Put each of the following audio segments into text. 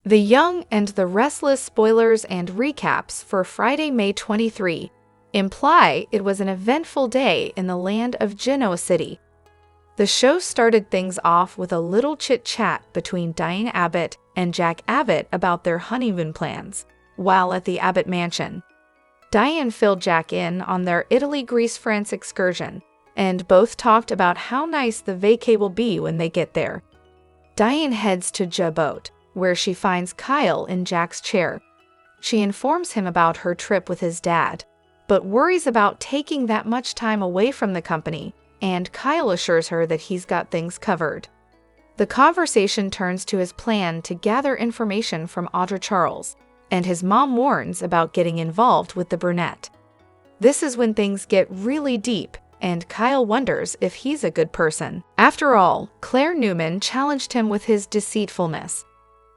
The Young and the Restless spoilers and recaps for Friday, May 23 imply it was an eventful day in the land of Genoa City. The show started things off with a little chit-chat between Diane Abbott and Jack Abbott about their honeymoon plans, while at the Abbott mansion. Diane filled Jack in on their Italy-Greece-France excursion, and both talked about how nice the vacay will be when they get there. Diane heads to Abbott, where she finds Kyle in Jack's chair. She informs him about her trip with his dad, but worries about taking that much time away from the company, and Kyle assures her that he's got things covered. The conversation turns to his plan to gather information from Audra Charles, and his mom warns about getting involved with the brunette. This is when things get really deep, and Kyle wonders if he's a good person. After all, Claire Newman challenged him with his deceitfulness.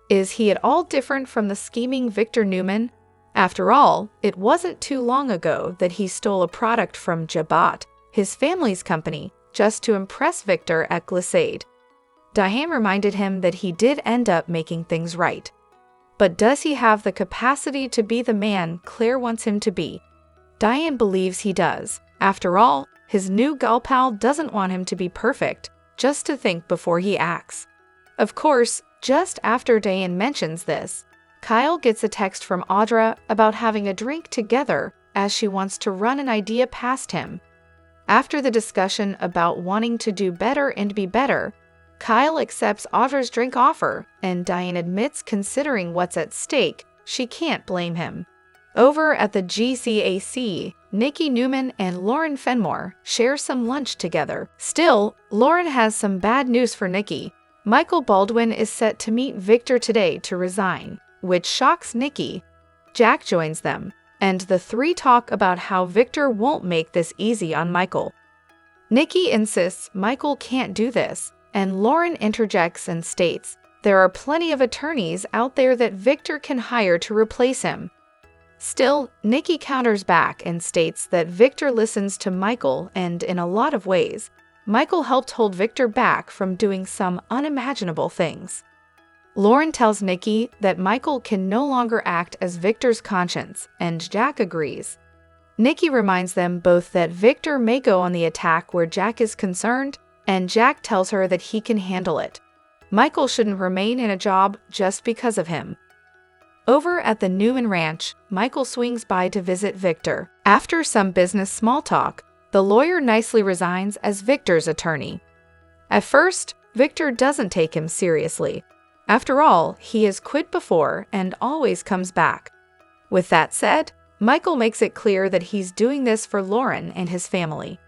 Is he at all different from the scheming Victor Newman? After all, it wasn't too long ago that he stole a product from Abbott, his family's company, just to impress Victor at Glissade. Diane reminded him that he did end up making things right. But does he have the capacity to be the man Claire wants him to be? Diane believes he does. After all, his new gal pal doesn't want him to be perfect, just to think before he acts. Of course, just after Diane mentions this, Kyle gets a text from Audra about having a drink together as she wants to run an idea past him. After the discussion about wanting to do better and be better, Kyle accepts Audra's drink offer, and Diane admits considering what's at stake, she can't blame him. Over at the GCAC, Nikki Newman and Lauren Fenmore share some lunch together. Still, Lauren has some bad news for Nikki. Michael Baldwin is set to meet Victor today to resign, which shocks Nikki. Jack joins them, and the three talk about how Victor won't make this easy on Michael. Nikki insists Michael can't do this, and Lauren interjects and states there are plenty of attorneys out there that Victor can hire to replace him. Still, Nikki counters back and states that Victor listens to Michael, and in a lot of ways, Michael helped hold Victor back from doing some unimaginable things. Lauren tells Nikki that Michael can no longer act as Victor's conscience, and Jack agrees. Nikki reminds them both that Victor may go on the attack where Jack is concerned, and Jack tells her that he can handle it. Michael shouldn't remain in a job just because of him. Over at the Newman Ranch, Michael swings by to visit Victor. After some business small talk, the lawyer nicely resigns as Victor's attorney. At first, Victor doesn't take him seriously. After all, he has quit before and always comes back. With that said, Michael makes it clear that he's doing this for Lauren and his family.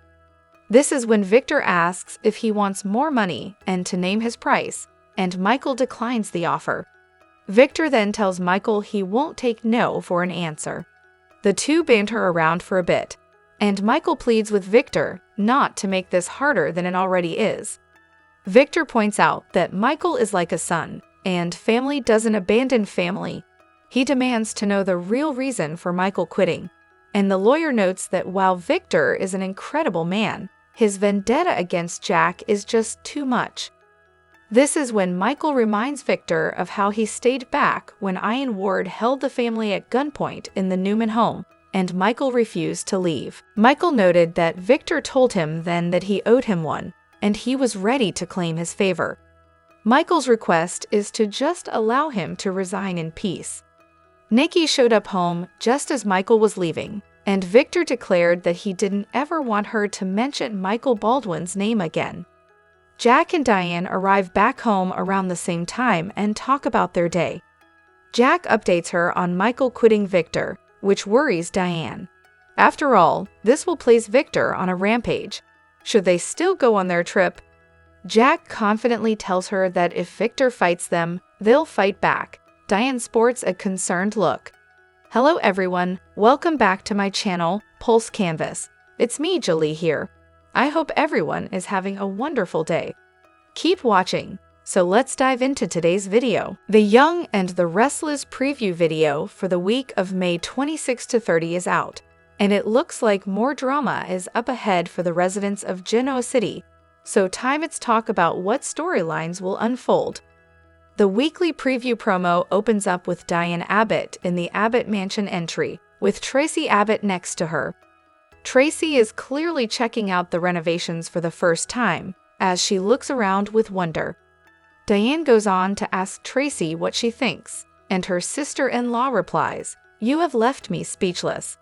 This is when Victor asks if he wants more money and to name his price, and Michael declines the offer. Victor then tells Michael he won't take no for an answer. The two banter around for a bit, and Michael pleads with Victor not to make this harder than it already is. Victor points out that Michael is like a son, and family doesn't abandon family. He demands to know the real reason for Michael quitting, and the lawyer notes that while Victor is an incredible man, his vendetta against Jack is just too much. This is when Michael reminds Victor of how he stayed back when Ian Ward held the family at gunpoint in the Newman home, and Michael refused to leave. Michael noted that Victor told him then that he owed him one, and he was ready to claim his favor. Michael's request is to just allow him to resign in peace. Nikki showed up home just as Michael was leaving, and Victor declared that he didn't ever want her to mention Michael Baldwin's name again. Jack and Diane arrive back home around the same time and talk about their day. Jack updates her on Michael quitting Victor, which worries Diane. After all, this will place Victor on a rampage. Should they still go on their trip? Jack confidently tells her that if Victor fights them, they'll fight back. Diane sports a concerned look. Hello everyone, welcome back to my channel, Pulse Canvas. It's me, Jolie here. I hope everyone is having a wonderful day. Keep watching. So let's dive into today's video. The Young and the Restless preview video for the week of May 26 to 30 is out, and it looks like more drama is up ahead for the residents of Genoa City, so time it's talk about what storylines will unfold. The weekly preview promo opens up with Diane Abbott in the Abbott Mansion entry, with Tracy Abbott next to her. Tracy is clearly checking out the renovations for the first time, as she looks around with wonder. Diane goes on to ask Tracy what she thinks, and her sister-in-law replies, "You have left me speechless."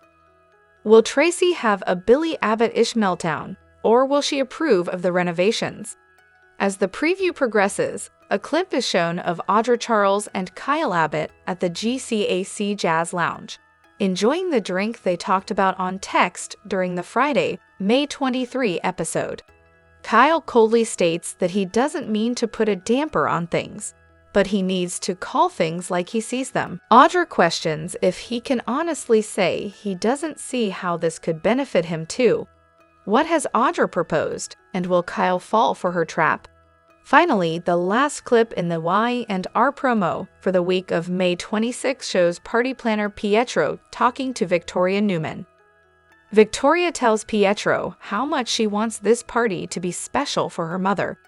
Will Tracy have a Billy Abbott-ish meltdown, or will she approve of the renovations? As the preview progresses, a clip is shown of Audra Charles and Kyle Abbott at the GCAC Jazz Lounge, enjoying the drink they talked about on text during the Friday, May 23 episode. Kyle coldly states that he doesn't mean to put a damper on things, but he needs to call things like he sees them. Audra questions if he can honestly say he doesn't see how this could benefit him too. What has Audra proposed, and will Kyle fall for her trap? Finally, the last clip in the Y&R promo for the week of May 26 shows party planner Pietro talking to Victoria Newman. Victoria tells Pietro how much she wants this party to be special for her mother.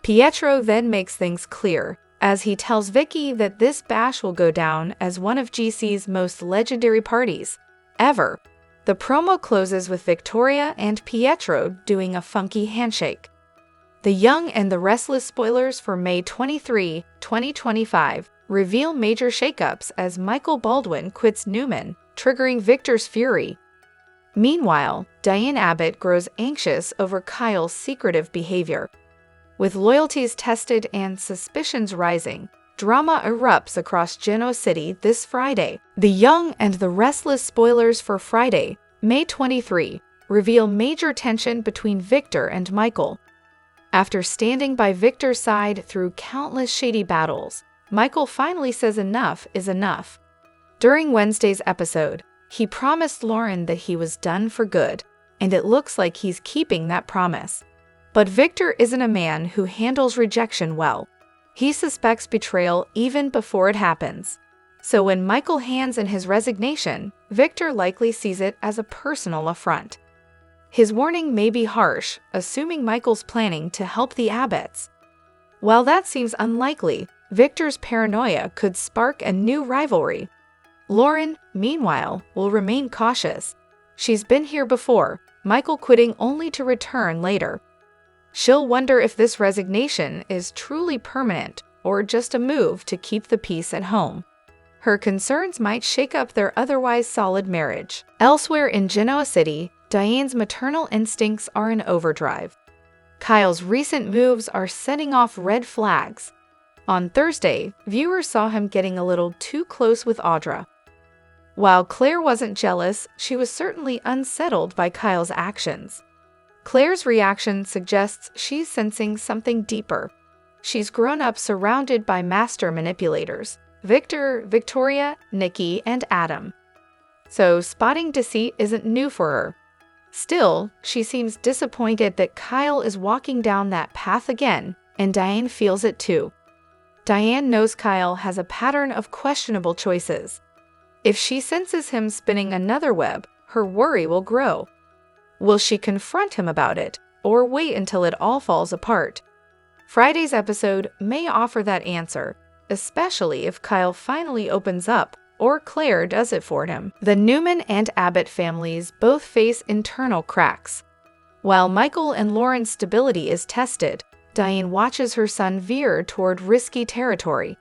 Pietro then makes things clear, as he tells Vicky that this bash will go down as one of GC's most legendary parties ever. The promo closes with Victoria and Pietro doing a funky handshake. The Young and the Restless spoilers for May 23, 2025 reveal major shakeups as Michael Baldwin quits Newman, triggering Victor's fury. Meanwhile, Diane Abbott grows anxious over Kyle's secretive behavior. With loyalties tested and suspicions rising, drama erupts across Genoa City this Friday. The Young and the Restless spoilers for Friday, May 23, reveal major tension between Victor and Michael. After standing by Victor's side through countless shady battles, Michael finally says enough is enough. During Wednesday's episode, he promised Lauren that he was done for good, and it looks like he's keeping that promise. But Victor isn't a man who handles rejection well. He suspects betrayal even before it happens. So when Michael hands in his resignation, Victor likely sees it as a personal affront. His warning may be harsh, assuming Michael's planning to help the Abbotts. While that seems unlikely, Victor's paranoia could spark a new rivalry. Lauren, meanwhile, will remain cautious. She's been here before, Michael quitting only to return later. She'll wonder if this resignation is truly permanent or just a move to keep the peace at home. Her concerns might shake up their otherwise solid marriage. Elsewhere in Genoa City, Diane's maternal instincts are in overdrive. Kyle's recent moves are setting off red flags. On Thursday, viewers saw him getting a little too close with Audra. While Claire wasn't jealous, she was certainly unsettled by Kyle's actions. Claire's reaction suggests she's sensing something deeper. She's grown up surrounded by master manipulators: Victor, Victoria, Nikki, and Adam. So spotting deceit isn't new for her. Still, she seems disappointed that Kyle is walking down that path again, and Diane feels it too. Diane knows Kyle has a pattern of questionable choices. If she senses him spinning another web, her worry will grow. Will she confront him about it, or wait until it all falls apart? Friday's episode may offer that answer, especially if Kyle finally opens up, or Claire does it for him. The Newman and Abbott families both face internal cracks. While Michael and Lauren's stability is tested, Diane watches her son veer toward risky territory.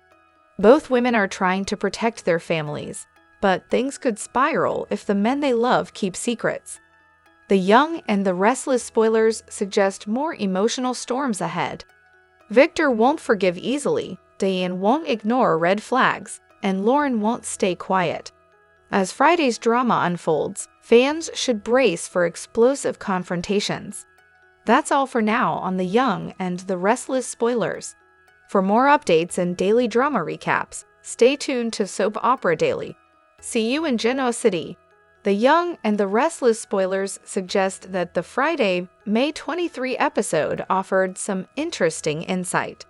Both women are trying to protect their families, but things could spiral if the men they love keep secrets. The Young and the Restless spoilers suggest more emotional storms ahead. Victor won't forgive easily, Diane won't ignore red flags, and Lauren won't stay quiet. As Friday's drama unfolds, fans should brace for explosive confrontations. That's all for now on The Young and the Restless spoilers. For more updates and daily drama recaps, stay tuned to Soap Opera Daily. See you in Genoa City. The Young and the Restless spoilers suggest that the Friday, May 23 episode offered some interesting insight.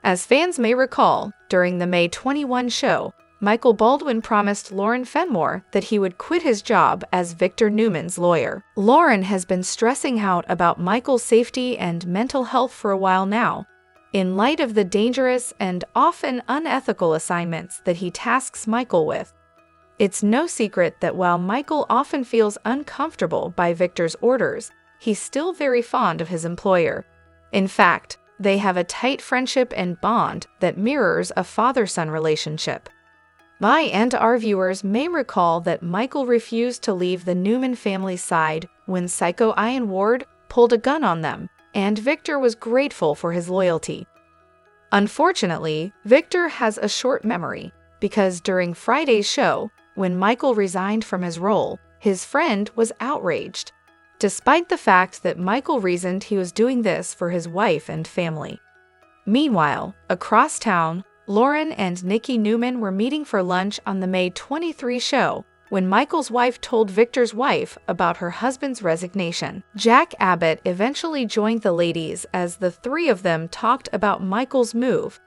As fans may recall, during the May 21 show, Michael Baldwin promised Lauren Fenmore that he would quit his job as Victor Newman's lawyer. Lauren has been stressing out about Michael's safety and mental health for a while now, in light of the dangerous and often unethical assignments that he tasks Michael with. It's no secret that while Michael often feels uncomfortable by Victor's orders, he's still very fond of his employer. In fact, they have a tight friendship and bond that mirrors a father-son relationship. I and our viewers may recall that Michael refused to leave the Newman family's side when Psycho Ian Ward pulled a gun on them, and Victor was grateful for his loyalty. Unfortunately, Victor has a short memory, because during Friday's show, when Michael resigned from his role, his friend was outraged, despite the fact that Michael reasoned he was doing this for his wife and family. Meanwhile, across town, Lauren and Nikki Newman were meeting for lunch on the May 23 show when Michael's wife told Victor's wife about her husband's resignation. Jack Abbott eventually joined the ladies as the three of them talked about Michael's move.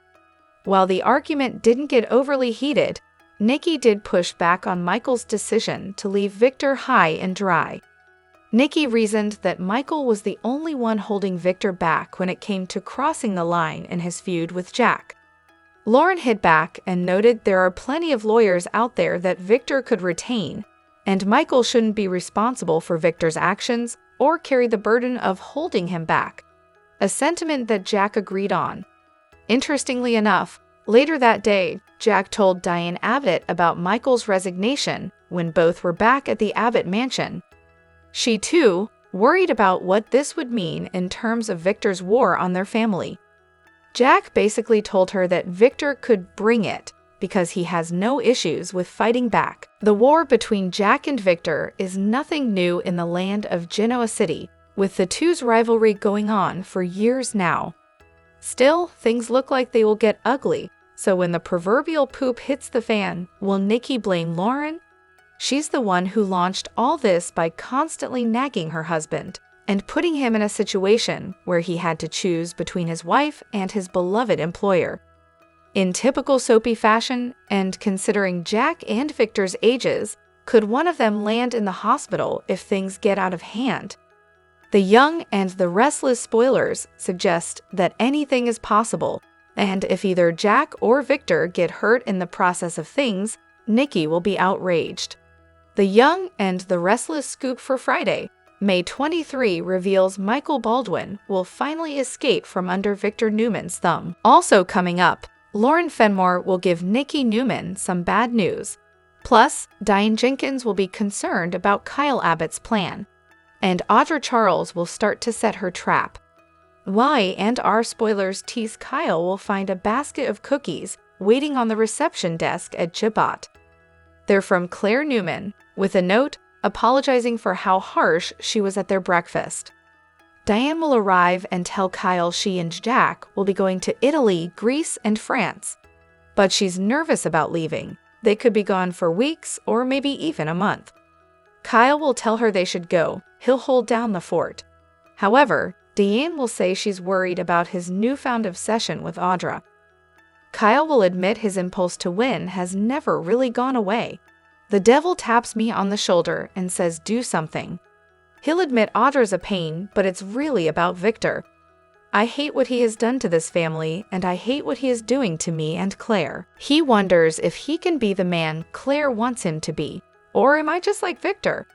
While the argument didn't get overly heated, Nikki did push back on Michael's decision to leave Victor high and dry. Nikki reasoned that Michael was the only one holding Victor back when it came to crossing the line in his feud with Jack. Lauren hit back and noted there are plenty of lawyers out there that Victor could retain, and Michael shouldn't be responsible for Victor's actions or carry the burden of holding him back, a sentiment that Jack agreed on. Interestingly enough, later that day, Jack told Diane Abbott about Michael's resignation when both were back at the Abbott mansion. She, too, worried about what this would mean in terms of Victor's war on their family. Jack basically told her that Victor could bring it because he has no issues with fighting back. The war between Jack and Victor is nothing new in the land of Genoa City, with the two's rivalry going on for years now. Still, things look like they will get ugly, so when the proverbial poop hits the fan, will Nikki blame Lauren? She's the one who launched all this by constantly nagging her husband and putting him in a situation where he had to choose between his wife and his beloved employer. In typical soapy fashion, and considering Jack and Victor's ages, could one of them land in the hospital if things get out of hand? The Young and the Restless spoilers suggest that anything is possible, and if either Jack or Victor get hurt in the process of things, Nikki will be outraged. The Young and the Restless scoop for Friday, May 23, reveals Michael Baldwin will finally escape from under Victor Newman's thumb. Also coming up, Lauren Fenmore will give Nikki Newman some bad news. Plus, Diane Jenkins will be concerned about Kyle Abbott's plan, and Audra Charles will start to set her trap. Y and R spoilers tease Kyle will find a basket of cookies waiting on the reception desk at Abbott. They're from Claire Newman, with a note apologizing for how harsh she was at their breakfast. Diane will arrive and tell Kyle she and Jack will be going to Italy, Greece, and France. But she's nervous about leaving. They could be gone for weeks or maybe even a month. Kyle will tell her they should go. He'll hold down the fort. However, Diane will say she's worried about his newfound obsession with Audra. Kyle will admit his impulse to win has never really gone away. The devil taps me on the shoulder and says do something. He'll admit Audra's a pain, but it's really about Victor. I hate what he has done to this family, and I hate what he is doing to me and Claire. He wonders if he can be the man Claire wants him to be, or am I just like Victor?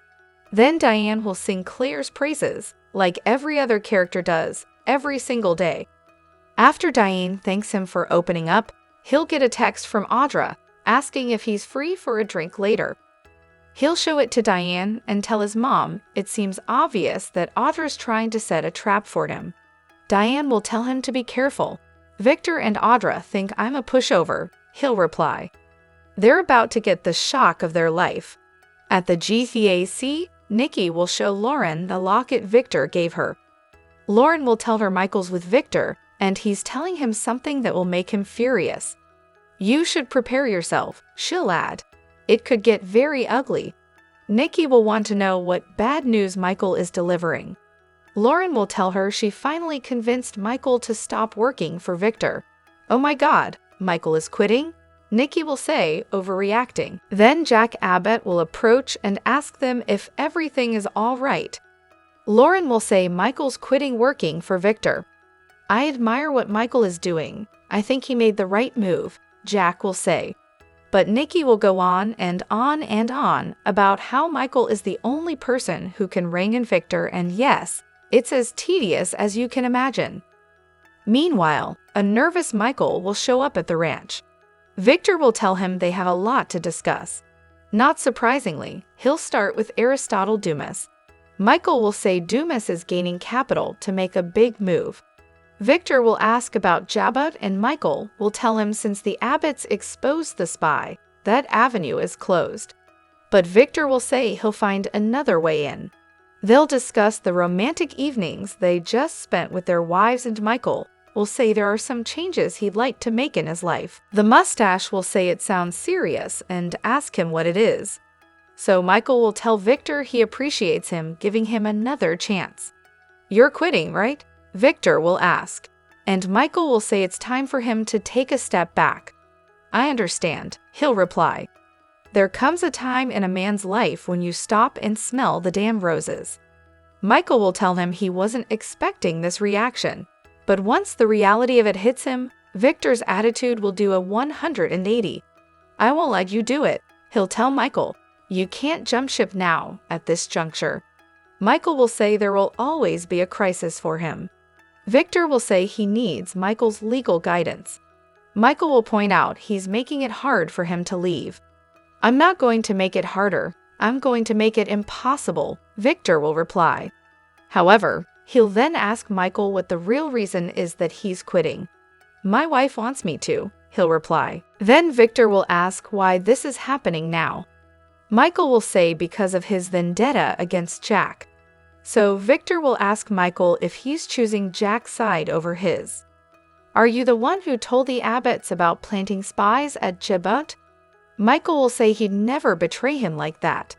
Then Diane will sing Claire's praises, like every other character does, every single day. After Diane thanks him for opening up, he'll get a text from Audra, asking if he's free for a drink later. He'll show it to Diane and tell his mom it seems obvious that Audra's trying to set a trap for him. Diane will tell him to be careful. Victor and Audra think I'm a pushover, he'll reply. They're about to get the shock of their life. At the GCAC, Nikki will show Lauren the locket Victor gave her. Lauren will tell her Michael's with Victor, and he's telling him something that will make him furious. You should prepare yourself, she'll add. It could get very ugly. Nikki will want to know what bad news Michael is delivering. Lauren will tell her she finally convinced Michael to stop working for Victor. Oh my God, Michael is quitting? Nikki will say, overreacting. Then Jack Abbott will approach and ask them if everything is all right. Lauren will say Michael's quitting working for Victor. I admire what Michael is doing. I think he made the right move, Jack will say. But Nikki will go on and on and on about how Michael is the only person who can rein in Victor, and yes, it's as tedious as you can imagine. Meanwhile, a nervous Michael will show up at the ranch. Victor will tell him they have a lot to discuss. Not surprisingly, he'll start with Aristotle Dumas. Michael will say Dumas is gaining capital to make a big move. Victor will ask about Abbott, and Michael will tell him since the Abbotts exposed the spy, that avenue is closed. But Victor will say he'll find another way in. They'll discuss the romantic evenings they just spent with their wives, and Michael will say there are some changes he'd like to make in his life. The mustache will say it sounds serious and ask him what it is. So Michael will tell Victor he appreciates him giving him another chance. You're quitting, right? Victor will ask. And Michael will say it's time for him to take a step back. I understand, he'll reply. There comes a time in a man's life when you stop and smell the damn roses. Michael will tell him he wasn't expecting this reaction. But once the reality of it hits him, Victor's attitude will do a 180. I won't let you do it, he'll tell Michael. You can't jump ship now, at this juncture. Michael will say there will always be a crisis for him. Victor will say he needs Michael's legal guidance. Michael will point out he's making it hard for him to leave. I'm not going to make it harder. I'm going to make it impossible, Victor will reply. However, he'll then ask Michael what the real reason is that he's quitting. My wife wants me to, he'll reply. Then Victor will ask why this is happening now. Michael will say because of his vendetta against Jack. So Victor will ask Michael if he's choosing Jack's side over his. Are you the one who told the Abbotts about planting spies at Abbott? Michael will say he'd never betray him like that.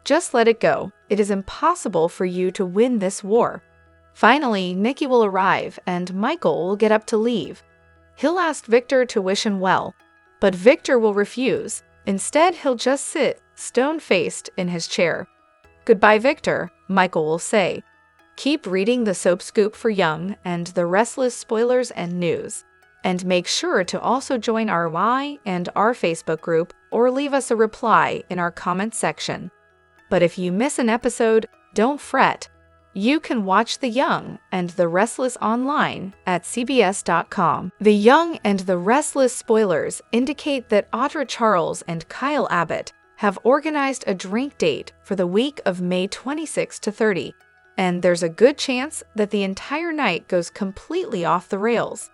Just let it go. It is impossible for you to win this war. Finally, Nikki will arrive and Michael will get up to leave. He'll ask Victor to wish him well, but Victor will refuse. Instead, he'll just sit, stone-faced, in his chair. Goodbye, Victor, Michael will say. Keep reading the Soap Scoop for Young and the Restless Spoilers and News. And make sure to also join our Y&R Facebook group or leave us a reply in our comments section. But if you miss an episode, don't fret. You can watch The Young and the Restless online at cbs.com. The Young and the Restless spoilers indicate that Audra Charles and Kyle Abbott have organized a drink date for the week of May 26 to 30, and there's a good chance that the entire night goes completely off the rails.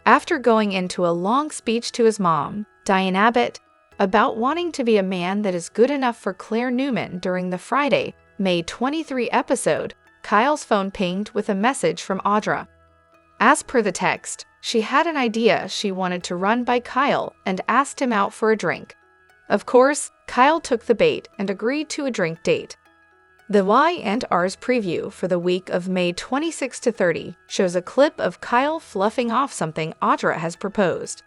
After going into a long speech to his mom, Diane Abbott, about wanting to be a man that is good enough for Claire Newman during the Friday, May 23 episode, Kyle's phone pinged with a message from Audra. As per the text, she had an idea she wanted to run by Kyle and asked him out for a drink. Of course, Kyle took the bait and agreed to a drink date. The Y&R's preview for the week of May 26 to 30 shows a clip of Kyle fluffing off something Audra has proposed.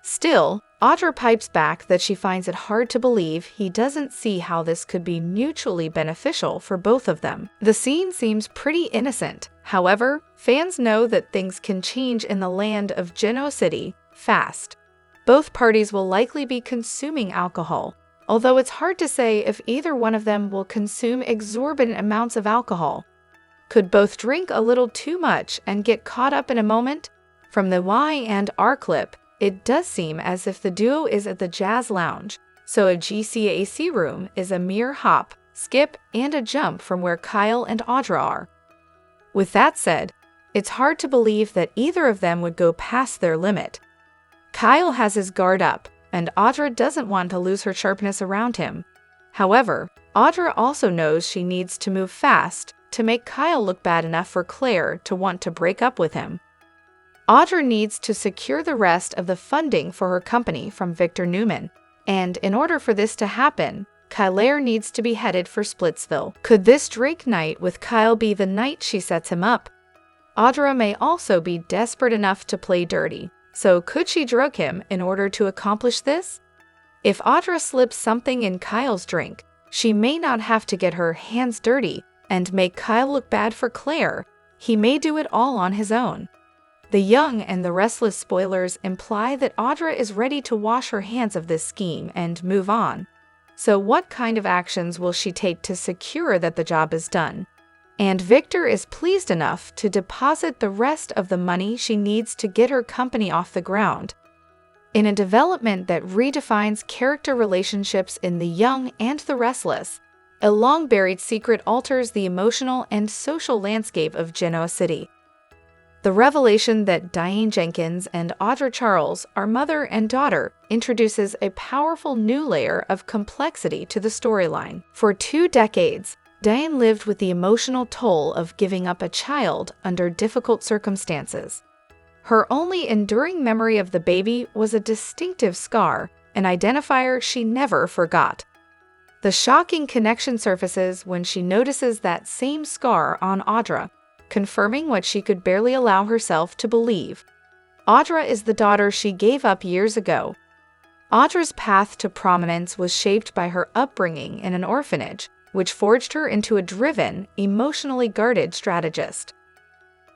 Still, Audra pipes back that she finds it hard to believe he doesn't see how this could be mutually beneficial for both of them. The scene seems pretty innocent. However, fans know that things can change in the land of Genoa City fast. Both parties will likely be consuming alcohol, although it's hard to say if either one of them will consume exorbitant amounts of alcohol. Could both drink a little too much and get caught up in a moment? From the Y&R clip, it does seem as if the duo is at the Jazz Lounge, so a GCAC room is a mere hop, skip, and a jump from where Kyle and Audra are. With that said, it's hard to believe that either of them would go past their limit. Kyle has his guard up, and Audra doesn't want to lose her sharpness around him. However, Audra also knows she needs to move fast to make Kyle look bad enough for Claire to want to break up with him. Audra needs to secure the rest of the funding for her company from Victor Newman, and in order for this to happen, Claire needs to be headed for Splitsville. Could this Drake night with Kyle be the night she sets him up? Audra may also be desperate enough to play dirty. So could she drug him in order to accomplish this? If Audra slips something in Kyle's drink, she may not have to get her hands dirty and make Kyle look bad for Claire. He may do it all on his own. The young and the restless spoilers imply that Audra is ready to wash her hands of this scheme and move on. So what kind of actions will she take to secure that the job is done? And Victor is pleased enough to deposit the rest of the money she needs to get her company off the ground. In a development that redefines character relationships in The Young and the Restless, a long-buried secret alters the emotional and social landscape of Genoa City. The revelation that Diane Jenkins and Audra Charles are mother and daughter introduces a powerful new layer of complexity to the storyline. For 2 decades, Diane lived with the emotional toll of giving up a child under difficult circumstances. Her only enduring memory of the baby was a distinctive scar, an identifier she never forgot. The shocking connection surfaces when she notices that same scar on Audra, confirming what she could barely allow herself to believe. Audra is the daughter she gave up years ago. Audra's path to prominence was shaped by her upbringing in an orphanage, which forged her into a driven, emotionally guarded strategist.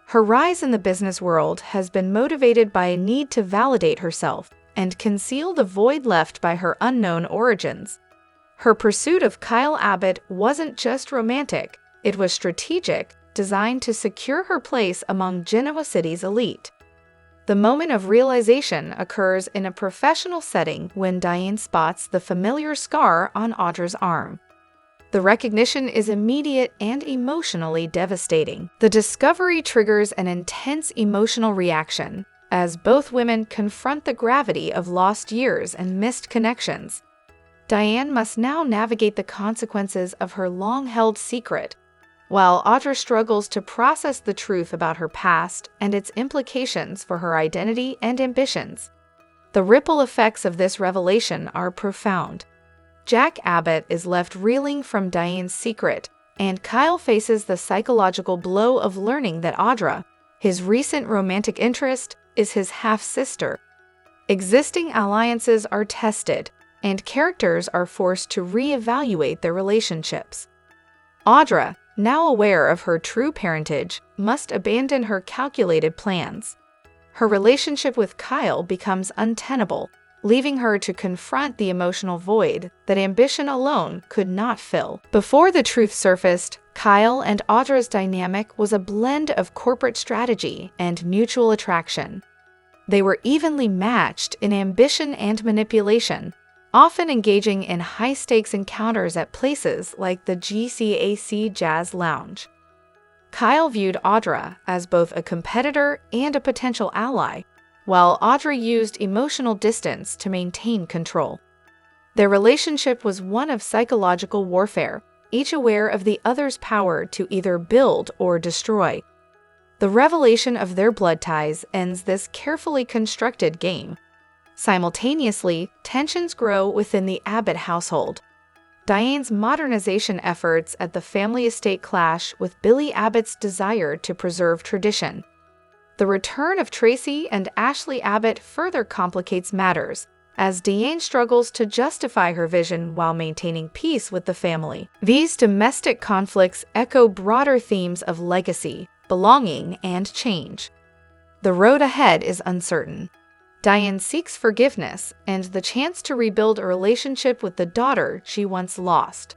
Her rise in the business world has been motivated by a need to validate herself and conceal the void left by her unknown origins. Her pursuit of Kyle Abbott wasn't just romantic, it was strategic, designed to secure her place among Genoa City's elite. The moment of realization occurs in a professional setting when Diane spots the familiar scar on Audra's arm. The recognition is immediate and emotionally devastating. The discovery triggers an intense emotional reaction, as both women confront the gravity of lost years and missed connections. Diane must now navigate the consequences of her long-held secret, while Audra struggles to process the truth about her past and its implications for her identity and ambitions. The ripple effects of this revelation are profound. Jack Abbott is left reeling from Diane's secret, and Kyle faces the psychological blow of learning that Audra, his recent romantic interest, is his half-sister. Existing alliances are tested, and characters are forced to reevaluate their relationships. Audra, now aware of her true parentage, must abandon her calculated plans. Her relationship with Kyle becomes untenable, leaving her to confront the emotional void that ambition alone could not fill. Before the truth surfaced, Kyle and Audra's dynamic was a blend of corporate strategy and mutual attraction. They were evenly matched in ambition and manipulation, often engaging in high-stakes encounters at places like the GCAC Jazz Lounge. Kyle viewed Audra as both a competitor and a potential ally, while Audra used emotional distance to maintain control. Their relationship was one of psychological warfare, each aware of the other's power to either build or destroy. The revelation of their blood ties ends this carefully constructed game. Simultaneously, tensions grow within the Abbott household. Diane's modernization efforts at the family estate clash with Billy Abbott's desire to preserve tradition. The return of Tracy and Ashley Abbott further complicates matters, as Diane struggles to justify her vision while maintaining peace with the family. These domestic conflicts echo broader themes of legacy, belonging, and change. The road ahead is uncertain. Diane seeks forgiveness and the chance to rebuild a relationship with the daughter she once lost.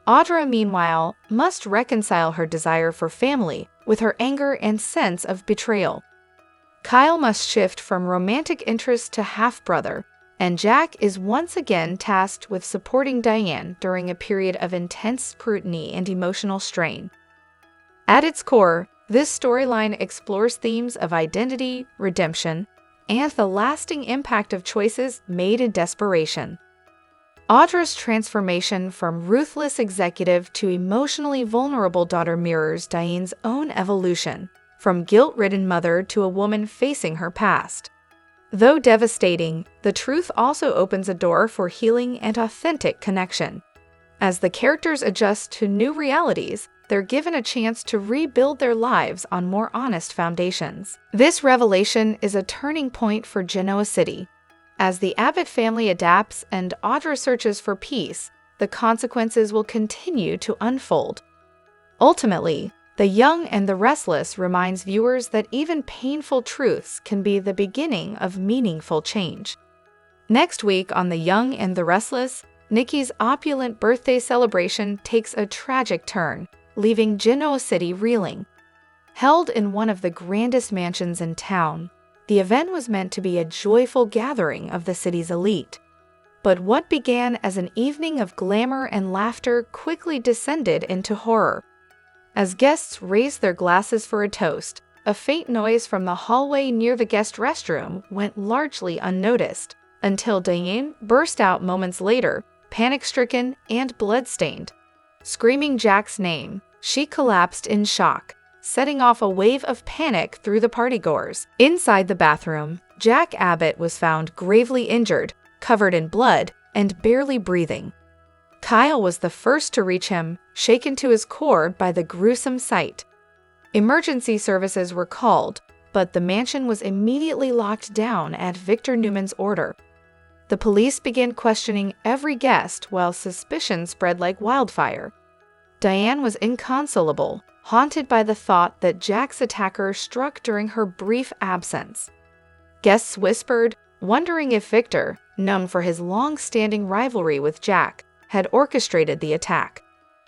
Audra, meanwhile, must reconcile her desire for family with her anger and sense of betrayal. Kyle must shift from romantic interest to half-brother, and Jack is once again tasked with supporting Diane during a period of intense scrutiny and emotional strain. At its core, this storyline explores themes of identity, redemption, and the lasting impact of choices made in desperation. Audra's transformation from ruthless executive to emotionally vulnerable daughter mirrors Diane's own evolution, from guilt-ridden mother to a woman facing her past. Though devastating, the truth also opens a door for healing and authentic connection. As the characters adjust to new realities, they're given a chance to rebuild their lives on more honest foundations. This revelation is a turning point for Genoa City. As the Abbott family adapts and Audra searches for peace, the consequences will continue to unfold. Ultimately, The Young and the Restless reminds viewers that even painful truths can be the beginning of meaningful change. Next week on The Young and the Restless, Nikki's opulent birthday celebration takes a tragic turn, leaving Genoa City reeling. Held in one of the grandest mansions in town, the event was meant to be a joyful gathering of the city's elite. But what began as an evening of glamour and laughter quickly descended into horror. As guests raised their glasses for a toast, a faint noise from the hallway near the guest restroom went largely unnoticed, until Diane burst out moments later, panic-stricken and blood-stained. Screaming Jack's name, she collapsed in shock, setting off a wave of panic through the partygoers. Inside the bathroom, Jack Abbott was found gravely injured, covered in blood, and barely breathing. Kyle was the first to reach him, shaken to his core by the gruesome sight. Emergency services were called, but the mansion was immediately locked down at Victor Newman's order. The police began questioning every guest while suspicion spread like wildfire. Diane was inconsolable, haunted by the thought that Jack's attacker struck during her brief absence. Guests whispered, wondering if Victor, known for his long-standing rivalry with Jack, had orchestrated the attack.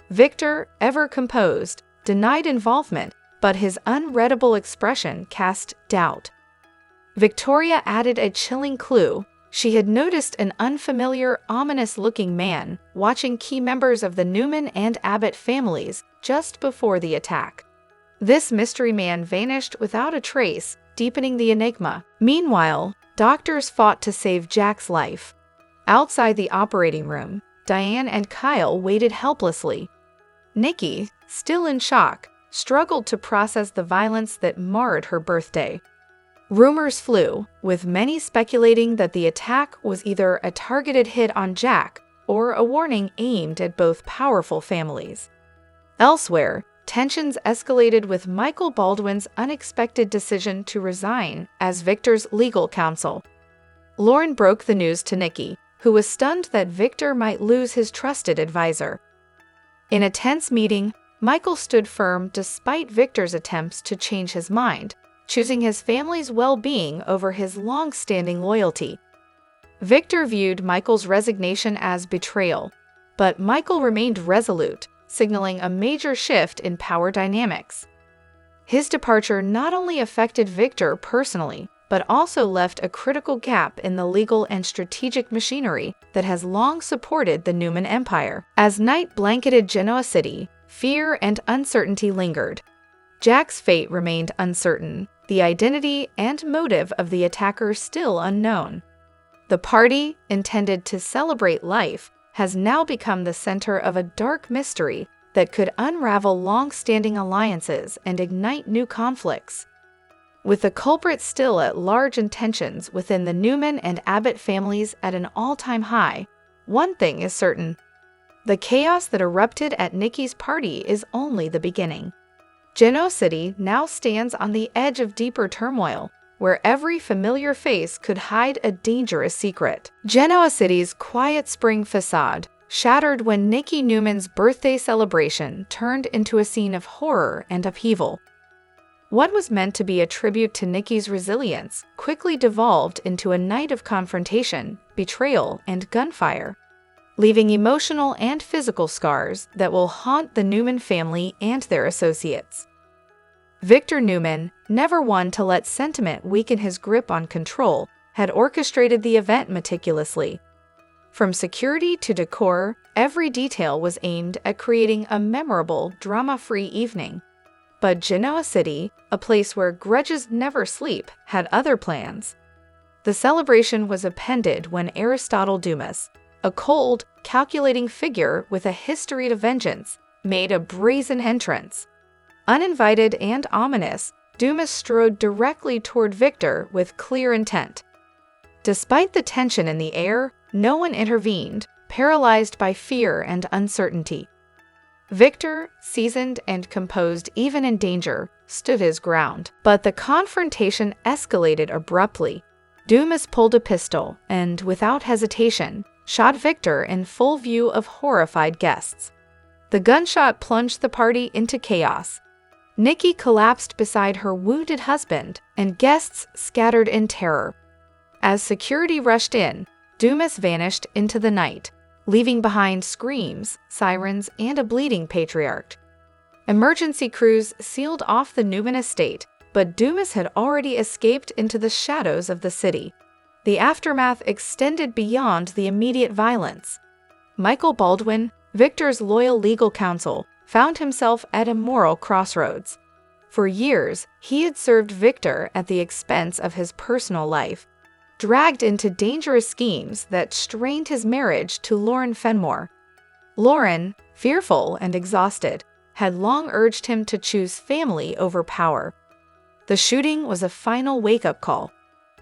Victor, ever composed, denied involvement, but his unreadable expression cast doubt. Victoria added a chilling clue. She had noticed an unfamiliar, ominous-looking man watching key members of the Newman and Abbott families just before the attack. This mystery man vanished without a trace, deepening the enigma. Meanwhile, doctors fought to save Jack's life. Outside the operating room, Diane and Kyle waited helplessly. Nikki, still in shock, struggled to process the violence that marred her birthday. Rumors flew, with many speculating that the attack was either a targeted hit on Jack or a warning aimed at both powerful families. Elsewhere, tensions escalated with Michael Baldwin's unexpected decision to resign as Victor's legal counsel. Lauren broke the news to Nikki, who was stunned that Victor might lose his trusted advisor. In a tense meeting, Michael stood firm despite Victor's attempts to change his mind, choosing his family's well-being over his long-standing loyalty. Victor viewed Michael's resignation as betrayal, but Michael remained resolute, signaling a major shift in power dynamics. His departure not only affected Victor personally, but also left a critical gap in the legal and strategic machinery that has long supported the Newman Empire. As night blanketed Genoa City, fear and uncertainty lingered. Jack's fate remained uncertain, the identity and motive of the attacker still unknown. The party, intended to celebrate life, has now become the center of a dark mystery that could unravel long-standing alliances and ignite new conflicts. With the culprit still at large and tensions within the Newman and Abbott families at an all-time high, one thing is certain. The chaos that erupted at Nikki's party is only the beginning. Genoa City now stands on the edge of deeper turmoil, where every familiar face could hide a dangerous secret. Genoa City's quiet spring facade shattered when Nikki Newman's birthday celebration turned into a scene of horror and upheaval. What was meant to be a tribute to Nikki's resilience quickly devolved into a night of confrontation, betrayal, and gunfire, leaving emotional and physical scars that will haunt the Newman family and their associates. Victor Newman, never one to let sentiment weaken his grip on control, had orchestrated the event meticulously. From security to decor, every detail was aimed at creating a memorable, drama-free evening. But Genoa City, a place where grudges never sleep, had other plans. The celebration was appended when Aristotle Dumas, a cold, calculating figure with a history of vengeance, made a brazen entrance. Uninvited and ominous, Dumas strode directly toward Victor with clear intent. Despite the tension in the air, no one intervened, paralyzed by fear and uncertainty. Victor, seasoned and composed even in danger, stood his ground. But the confrontation escalated abruptly. Dumas pulled a pistol and, without hesitation, shot Victor in full view of horrified guests. The gunshot plunged the party into chaos. Nikki collapsed beside her wounded husband, and guests scattered in terror. As security rushed in, Dumas vanished into the night, leaving behind screams, sirens, and a bleeding patriarch. Emergency crews sealed off the Newman estate, but Dumas had already escaped into the shadows of the city. The aftermath extended beyond the immediate violence. Michael Baldwin, Victor's loyal legal counsel, found himself at a moral crossroads. For years, he had served Victor at the expense of his personal life, dragged into dangerous schemes that strained his marriage to Lauren Fenmore. Lauren, fearful and exhausted, had long urged him to choose family over power. The shooting was a final wake-up call.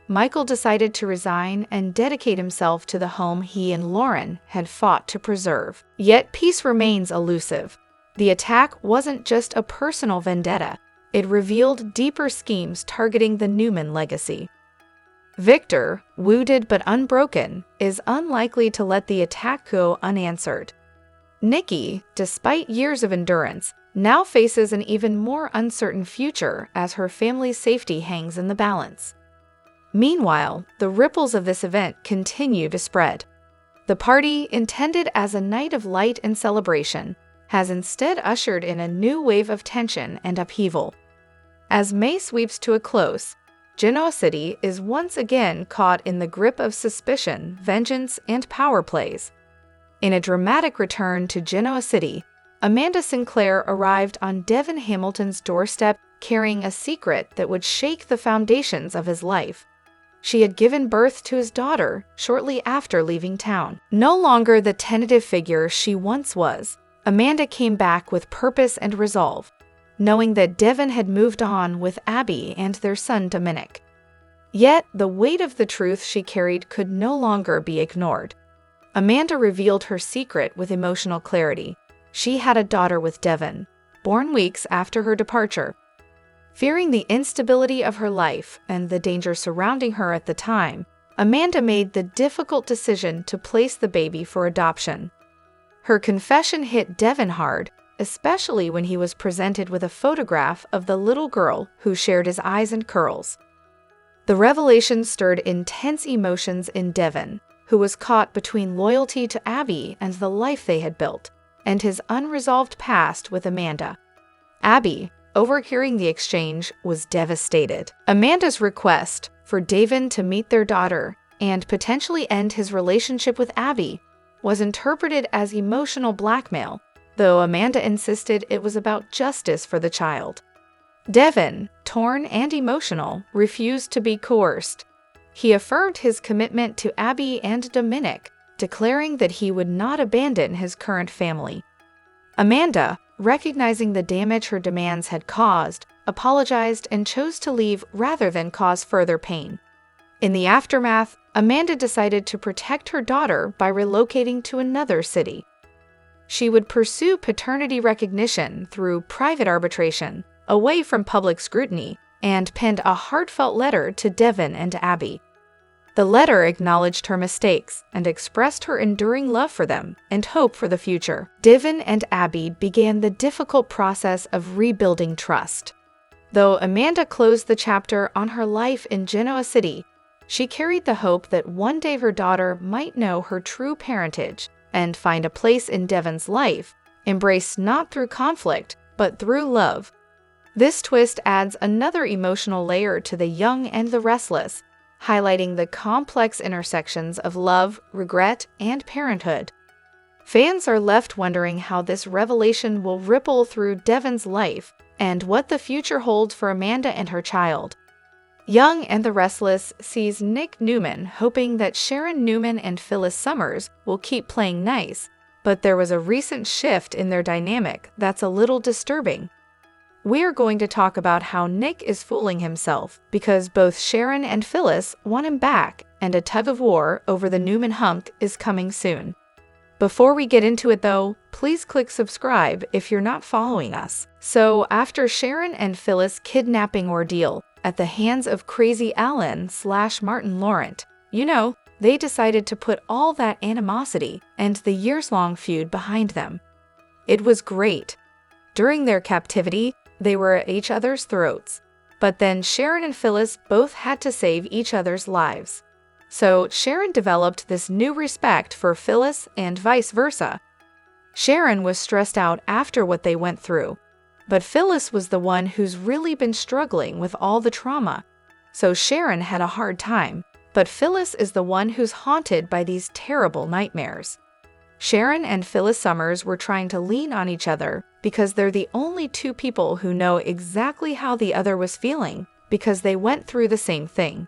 Michael decided to resign and dedicate himself to the home he and Lauren had fought to preserve. Yet peace remains elusive. The attack wasn't just a personal vendetta. It revealed deeper schemes targeting the Newman legacy. Victor, wounded but unbroken, is unlikely to let the attack go unanswered. Nikki, despite years of endurance, now faces an even more uncertain future as her family's safety hangs in the balance. Meanwhile, the ripples of this event continue to spread. The party, intended as a night of light and celebration, has instead ushered in a new wave of tension and upheaval. As May sweeps to a close, Genoa City is once again caught in the grip of suspicion, vengeance, and power plays. In a dramatic return to Genoa City, Amanda Sinclair arrived on Devin Hamilton's doorstep carrying a secret that would shake the foundations of his life. She had given birth to his daughter shortly after leaving town. No longer the tentative figure she once was, Amanda came back with purpose and resolve, knowing that Devin had moved on with Abby and their son Dominic. Yet, the weight of the truth she carried could no longer be ignored. Amanda revealed her secret with emotional clarity. She had a daughter with Devin, born weeks after her departure. Fearing the instability of her life and the danger surrounding her at the time, Amanda made the difficult decision to place the baby for adoption. Her confession hit Devin hard, especially when he was presented with a photograph of the little girl who shared his eyes and curls. The revelation stirred intense emotions in Devin, who was caught between loyalty to Abby and the life they had built, and his unresolved past with Amanda. Abby, overhearing the exchange, was devastated. Amanda's request for Devin to meet their daughter and potentially end his relationship with Abby was interpreted as emotional blackmail, though Amanda insisted it was about justice for the child. Devin, torn and emotional, refused to be coerced. He affirmed his commitment to Abby and Dominic, declaring that he would not abandon his current family. Amanda, recognizing the damage her demands had caused, apologized and chose to leave rather than cause further pain. In the aftermath, Amanda decided to protect her daughter by relocating to another city. She would pursue paternity recognition through private arbitration, away from public scrutiny, and penned a heartfelt letter to Devin and Abby. The letter acknowledged her mistakes and expressed her enduring love for them and hope for the future. Devin and Abby began the difficult process of rebuilding trust. Though Amanda closed the chapter on her life in Genoa City, she carried the hope that one day her daughter might know her true parentage and find a place in Devin's life, embraced not through conflict, but through love. This twist adds another emotional layer to The Young and the Restless, highlighting the complex intersections of love, regret, and parenthood. Fans are left wondering how this revelation will ripple through Devin's life and what the future holds for Amanda and her child. Young and the Restless sees Nick Newman hoping that Sharon Newman and Phyllis Summers will keep playing nice, but there was a recent shift in their dynamic that's a little disturbing. We're going to talk about how Nick is fooling himself because both Sharon and Phyllis want him back, and a tug-of-war over the Newman hunk is coming soon. Before we get into it though, please click subscribe if you're not following us. So after Sharon and Phyllis' kidnapping ordeal at the hands of crazy Alan/Martin Laurent, they decided to put all that animosity and the years-long feud behind them. It was great. During their captivity, They were at each other's throats. But then Sharon and Phyllis both had to save each other's lives. So Sharon developed this new respect for Phyllis and vice versa. Sharon was stressed out after what they went through, but Phyllis was the one who's really been struggling with all the trauma. So Sharon had a hard time, but Phyllis is the one who's haunted by these terrible nightmares. Sharon and Phyllis Summers were trying to lean on each other because they're the only two people who know exactly how the other was feeling because they went through the same thing.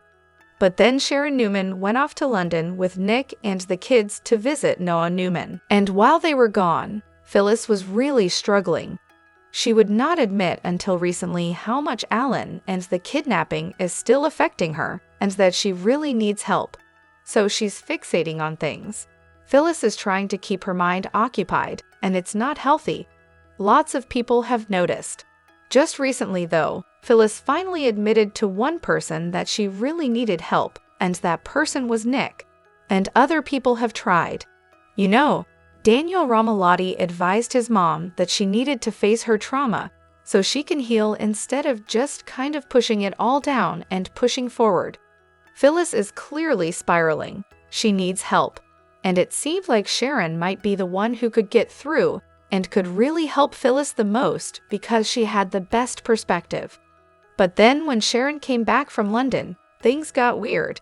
But then Sharon Newman went off to London with Nick and the kids to visit Noah Newman. And while they were gone, Phyllis was really struggling. She would not admit until recently how much Alan and the kidnapping is still affecting her and that she really needs help. So she's fixating on things. Phyllis is trying to keep her mind occupied, and it's not healthy. Lots of people have noticed. Just recently, though, Phyllis finally admitted to one person that she really needed help, and that person was Nick. And other people have tried. You know, Daniel Romalotti advised his mom that she needed to face her trauma so she can heal instead of just kind of pushing it all down and pushing forward. Phyllis is clearly spiraling. She needs help. And it seemed like Sharon might be the one who could get through and could really help Phyllis the most because she had the best perspective. But then when Sharon came back from London, things got weird.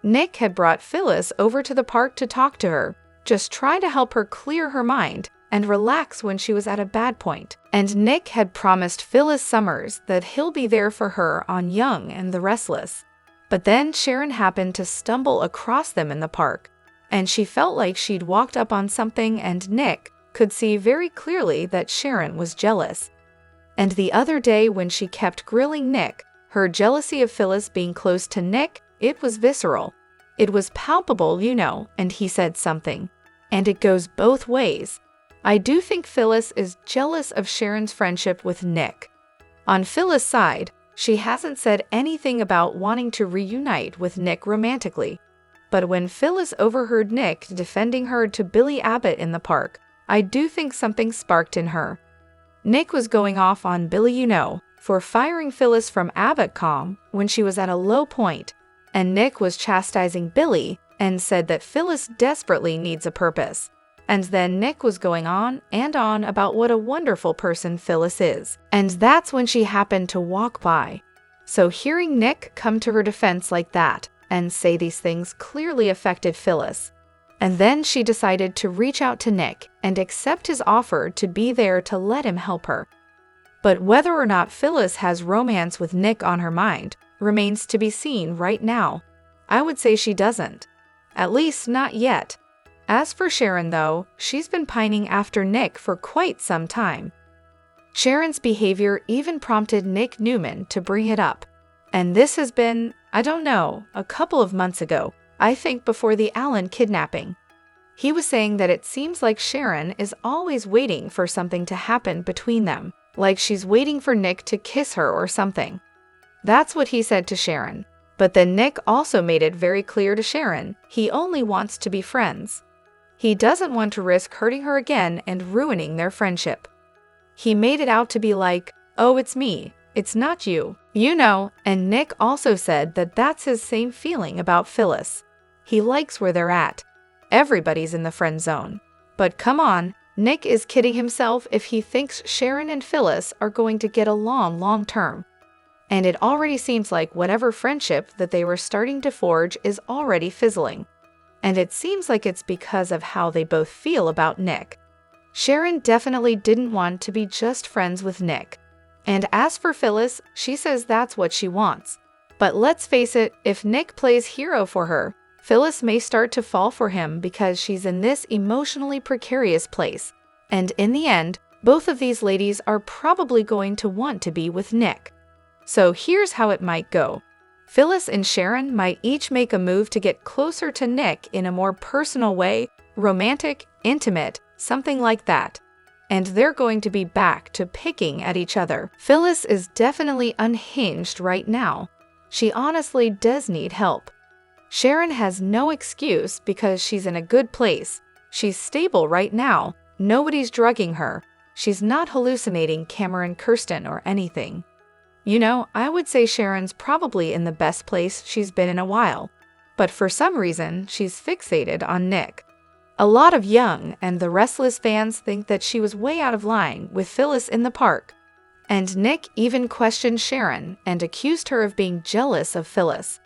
Nick had brought Phyllis over to the park to talk to her, just try to help her clear her mind and relax when she was at a bad point. And Nick had promised Phyllis Summers that he'll be there for her on Young and the Restless. But then Sharon happened to stumble across them in the park, and she felt like she'd walked up on something, and Nick could see very clearly that Sharon was jealous. And the other day when she kept grilling Nick, her jealousy of Phyllis being close to Nick, it was visceral. It was palpable, you know, and he said something. And it goes both ways. I do think Phyllis is jealous of Sharon's friendship with Nick. On Phyllis' side, she hasn't said anything about wanting to reunite with Nick romantically. But when Phyllis overheard Nick defending her to Billy Abbott in the park, I do think something sparked in her. Nick was going off on Billy, you know, for firing Phyllis from Abbott.com when she was at a low point, and Nick was chastising Billy and said that Phyllis desperately needs a purpose. And then Nick was going on and on about what a wonderful person Phyllis is. And that's when she happened to walk by. So hearing Nick come to her defense like that and say these things clearly affected Phyllis. And then she decided to reach out to Nick and accept his offer to be there to let him help her. But whether or not Phyllis has romance with Nick on her mind remains to be seen right now. I would say she doesn't. At least not yet. As for Sharon, though, she's been pining after Nick for quite some time. Sharon's behavior even prompted Nick Newman to bring it up. And this has been, I don't know, a couple of months ago, I think before the Alan kidnapping. He was saying that it seems like Sharon is always waiting for something to happen between them, like she's waiting for Nick to kiss her or something. That's what he said to Sharon. But then Nick also made it very clear to Sharon he only wants to be friends. He doesn't want to risk hurting her again and ruining their friendship. He made it out to be like, oh, it's me, it's not you, you know, and Nick also said that that's his same feeling about Phyllis. He likes where they're at. Everybody's in the friend zone. But come on, Nick is kidding himself if he thinks Sharon and Phyllis are going to get along long term. And it already seems like whatever friendship that they were starting to forge is already fizzling. And it seems like it's because of how they both feel about Nick. Sharon definitely didn't want to be just friends with Nick. And as for Phyllis, she says that's what she wants. But let's face it, if Nick plays hero for her, Phyllis may start to fall for him because she's in this emotionally precarious place. And in the end, both of these ladies are probably going to want to be with Nick. So here's how it might go. Phyllis and Sharon might each make a move to get closer to Nick in a more personal way, romantic, intimate, something like that. And they're going to be back to picking at each other. Phyllis is definitely unhinged right now. She honestly does need help. Sharon has no excuse because she's in a good place. She's stable right now. Nobody's drugging her. she's not hallucinating Cameron Kirsten or anything. I would say Sharon's probably in the best place she's been in a while. But for some reason, she's fixated on Nick. A lot of young and the restless fans think that she was way out of line with Phyllis in the park. And Nick even questioned Sharon and accused her of being jealous of Phyllis.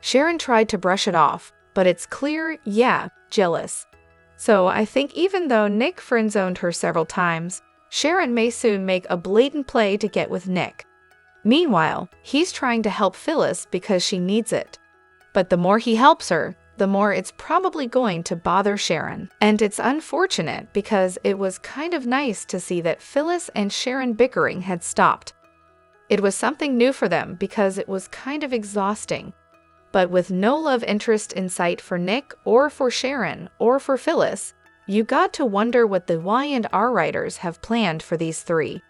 Sharon tried to brush it off, but it's clear, yeah, jealous. So I think even though Nick friend-zoned her several times, Sharon may soon make a blatant play to get with Nick. Meanwhile, he's trying to help Phyllis because she needs it. But the more he helps her, the more it's probably going to bother Sharon. And it's unfortunate because it was kind of nice to see that Phyllis and Sharon bickering had stopped. It was something new for them because it was kind of exhausting. But with no love interest in sight for Nick or for Sharon or for Phyllis, you got to wonder what the Y&R writers have planned for these three.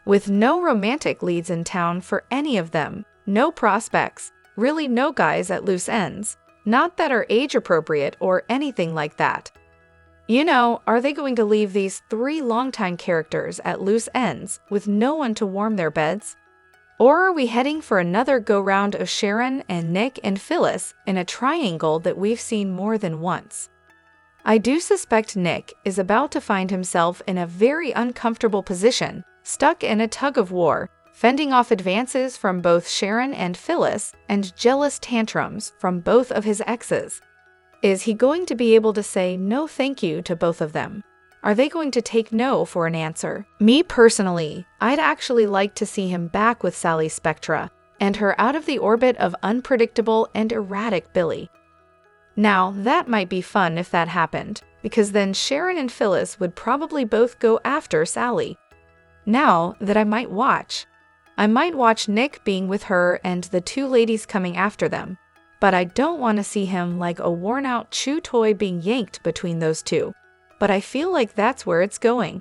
With no romantic leads in town for any of them, no prospects, really no guys at loose ends, not that are age-appropriate or anything like that. Are they going to leave these three longtime characters at loose ends with no one to warm their beds? Or are we heading for another go-round of Sharon and Nick and Phyllis in a triangle that we've seen more than once? I do suspect Nick is about to find himself in a very uncomfortable position, stuck in a tug-of-war, fending off advances from both Sharon and Phyllis and jealous tantrums from both of his exes. Is he going to be able to say no thank you to both of them? Are they going to take no for an answer? Me personally, I'd actually like to see him back with Sally Spectra and her out of the orbit of unpredictable and erratic Billy. Now, that might be fun if that happened, because then Sharon and Phyllis would probably both go after Sally. Now that I might watch Nick being with her and the two ladies coming after them, but I don't want to see him like a worn-out chew toy being yanked between those two. But I feel like that's where it's going.